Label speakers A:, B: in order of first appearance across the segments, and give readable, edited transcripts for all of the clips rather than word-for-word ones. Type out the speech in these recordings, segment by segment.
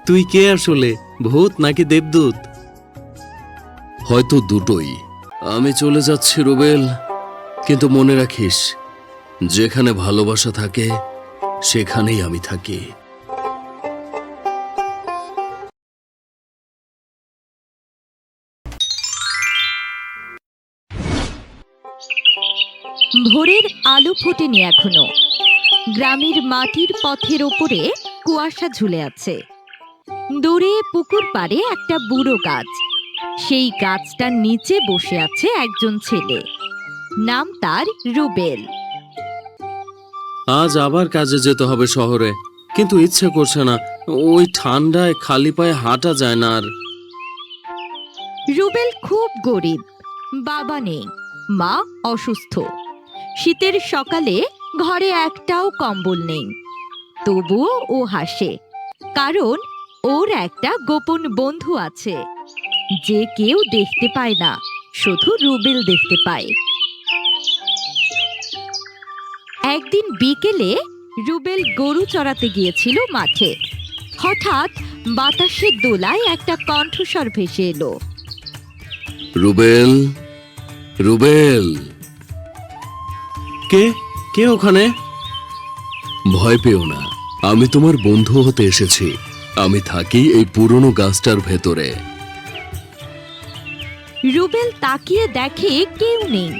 A: তুই কে আসলে, ভূত নাকি দেবদূত?
B: হয়তো দুটোই। আমি চলে যাচ্ছি রুবেল, কিন্তু মনে রাখিস, যেখানে ভালোবাসা থাকে সেখানেই আমি থাকি।
C: ভোরের আলো ফোটেনি এখনো। গ্রামের মাটির পথের ওপরে কুয়াশা ঝুলে আছে। দূরে পুকুর পাড়ে একটা বুড়ো গাছ। সেই গাছটার নিচে বসে আছে একজন ছেলে। নাম তার রুবেল।
A: আজ আবার কাজে যেতে হবে শহরে, কিন্তু ইচ্ছে করছে না। ওই ঠান্ডায় খালি পায়ে হাঁটা যায় না আর।
C: রুবেল খুব গরিব, বাবা নেই, মা অসুস্থ। শীতের সকালে ঘরে একটাও কম্বল নেই। তবুও ও হাসে, কারণ ওর একটা গোপন বন্ধু আছে, যে কেউ দেখতে পায় না, শুধু রুবেল দেখতে পায়। একদিন বিকেলে রুবেল গরু চড়াতে গিয়েছিল মাঠে। হঠাৎ বাতাসের দোলায় একটা কণ্ঠস্বর ভেসে এলো।
B: রুবেল, রুবেল।
A: কে কে ওখানে?
B: ভয় পেও না, আমি তোমার বন্ধু হতে এসেছি। আমি থাকি এই পুরনো গাছটার ভেতরে।
C: রুবেল তাকিয়ে দেখে কেউ নেই,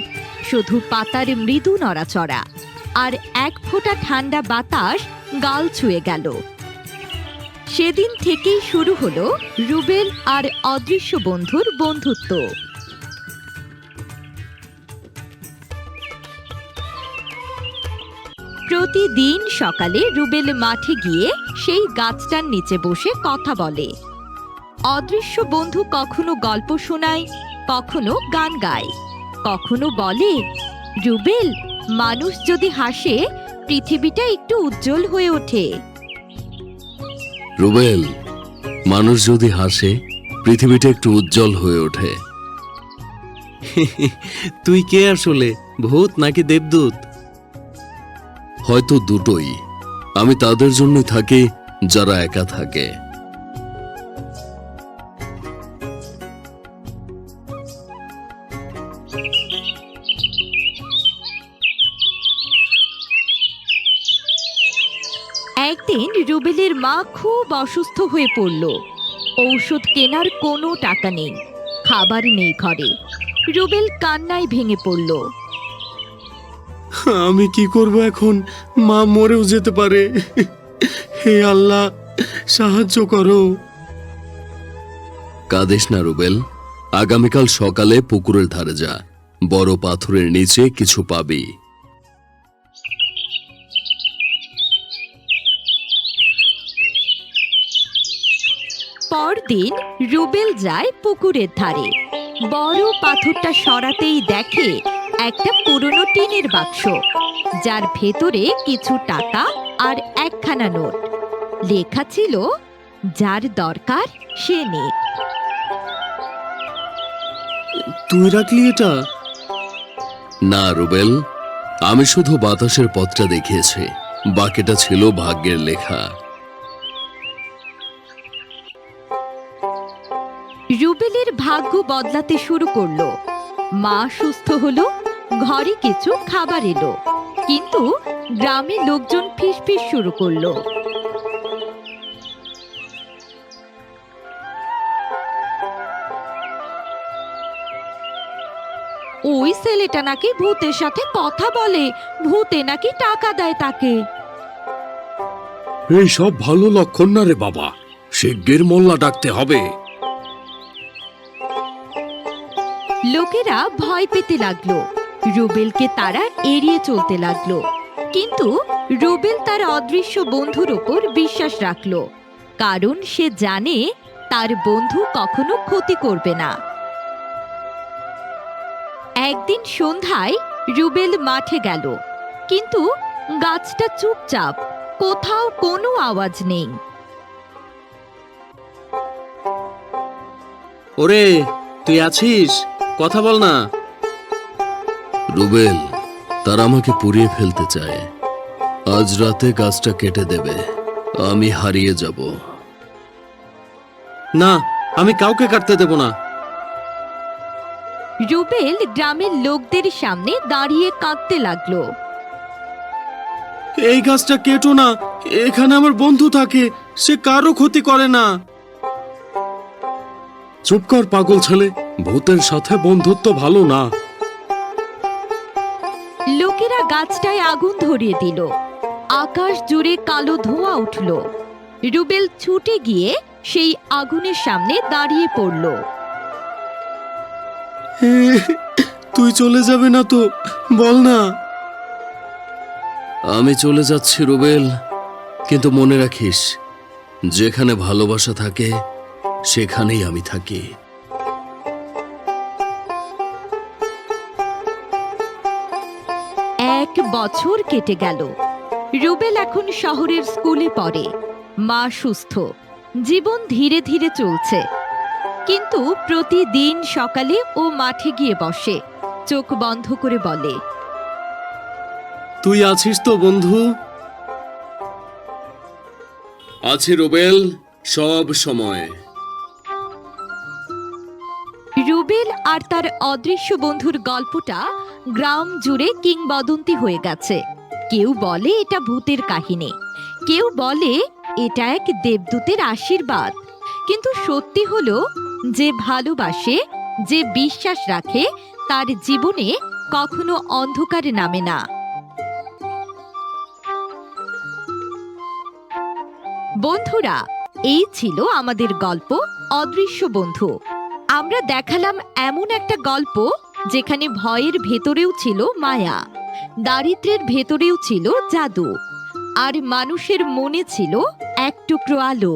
C: শুধু পাতার মৃদু নড়াচড়া আর এক ফোঁটা ঠান্ডা বাতাস গাল ছুঁয়ে গেল। সেদিন থেকেই শুরু হলো রুবেল আর অদৃশ্য বন্ধুর বন্ধুত্ব। প্রতিদিন সকালে রুবেল মাঠে গিয়ে সেই গাছটার নিচে বসে কথা বলে। অদৃশ্য বন্ধু কখনো গল্প শোনায়, কখনো গান গায়, কখনো বলে, রুবেল, মানুষ যদি হাসে পৃথিবীটা একটু উজ্জ্বল হয়ে ওঠে।
B: রুবেল, মানুষ যদি হাসে পৃথিবীটা একটু উজ্জ্বল হয়ে ওঠে।
A: তুই কে আসলে, ভূত নাকি দেবদূত?
B: হয়তো দুটোই। আমি তাদের জন্যই থাকি যারা একা থাকে।
C: একদিন রুবেলের মা খুব অসুস্থ হয়ে পড়ল। ঔষধ কেনার কোনো টাকা নেই, খাবার নেই ঘরে। রুবেল কান্নায় ভেঙে পড়ল।
A: আমি কি করব এখন? মা মরেও যেতে পারে। হে আল্লাহ, সাহায্য করো।
B: কাঁদিস না রুবেল, আগামীকাল সকালে পুকুরের ধারে যা, বড় পাথরের নিচে কিছু পাবি।
C: পরদিন রুবেল যায় পুকুরের ধারে। বড় পাথরটা সরাতেই দেখে একটা পুরনো টিনের বাক্স, যার ভেতরে কিছু টাকা আর একখানা নোট। লেখা ছিল, যার দরকার সে নে।
A: তুই রাখলি এটা?
B: না রুবেল, আমি শুধু বাতাসের পথটা দেখিয়েছি, বাকিটা ছিল ভাগ্যের লেখা।
C: রুবেলের ভাগ্য বদলাতে শুরু করলো। মা সুস্থ হলো, ঘরে কিছু খাবার এলো, কিন্তু গ্রামে লোকজন ফিসফিস শুরু করলো। ওই ছেলেটা নাকি ভূতের সাথে কথা বলে, ভূতে নাকি টাকা দেয় তাকে।
B: এই সব ভালো লক্ষণ না রে বাবা, শিগগির মোল্লা ডাকতে হবে।
C: লোকেরা ভয় পেতে লাগলো, রুবেলকে তারা এড়িয়ে চলতে লাগলো। কিন্তু রুবেল তার অদৃশ্য বন্ধুর ওপর বিশ্বাস রাখলো, কারণ সে জানে তার বন্ধু কখনো ক্ষতি করবে না। একদিন সন্ধ্যায় রুবেল মাঠে গেল, কিন্তু গাছটা চুপচাপ, কোথাও কোনো আওয়াজ নেই।
A: ওরে, তুই আছিস? কথা বল না।
B: রুবেল, তারা আমাকে পুড়িয়ে ফেলতে চায়। আজ রাতে গাছটা কেটে দেবে, আমি হারিয়ে যাব।
A: না, আমি কাউকে কাটতে দেব না।
C: রুবেল গ্রামের লোকদের সামনে দাঁড়িয়ে কাঁদতে লাগলো।
A: এই গাছটা কেটো না, এখানে আমার বন্ধু থাকে, সে কারো ক্ষতি করে না। চুপ কর পাগল ছেলে, ভূতের সাথে বন্ধুত্ব ভালো না।
C: লোকেরা গাছটায় আগুন ধরিয়ে দিল। আকাশ জুড়ে কালো ধোঁয়া উঠল। রুবেল ছুটে গিয়ে সেই আগুনের সামনে দাঁড়িয়ে পড়ল।
A: তুই চলে যাবে না তো, বল না।
B: আমি চলে যাচ্ছি রুবেল, কিন্তু মনে রাখিস, যেখানে ভালোবাসা থাকে সেখানেই আমি থাকি।
C: 1 বছর কেটে গেল। রুবেল এখন শহরের স্কুলে পড়ে। মা সুস্থ, জীবন ধীরে ধীরে চলছে। কিন্তু প্রতিদিন সকালে ও মাঠে গিয়ে বসে, চোখ বন্ধ করে বলে,
A: তুই আছিস তো বন্ধু?
B: আছি রুবেল, সব সময়।
C: রুবেল আর তার অদৃশ্য বন্ধুর গল্পটা গ্রাম জুড়ে কিংবদন্তি হয়ে গেছে। কেউ বলে এটা ভূতের কাহিনী, কেউ বলে এটা এক দেবদূতের আশীর্বাদ। কিন্তু সত্যি হলো, যে ভালোবাসে, যে বিশ্বাস রাখে, তার জীবনে কখনো অন্ধকার নামে না। বন্ধুরা, এই ছিল আমাদের গল্প অদৃশ্য বন্ধু। আমরা দেখালাম এমন একটা গল্প যেখানে ভয়ের ভেতরেও ছিল মায়া, দারিদ্র্যের ভেতরেও ছিল জাদু, আর মানুষের মনে ছিল এক টুকরো আলো।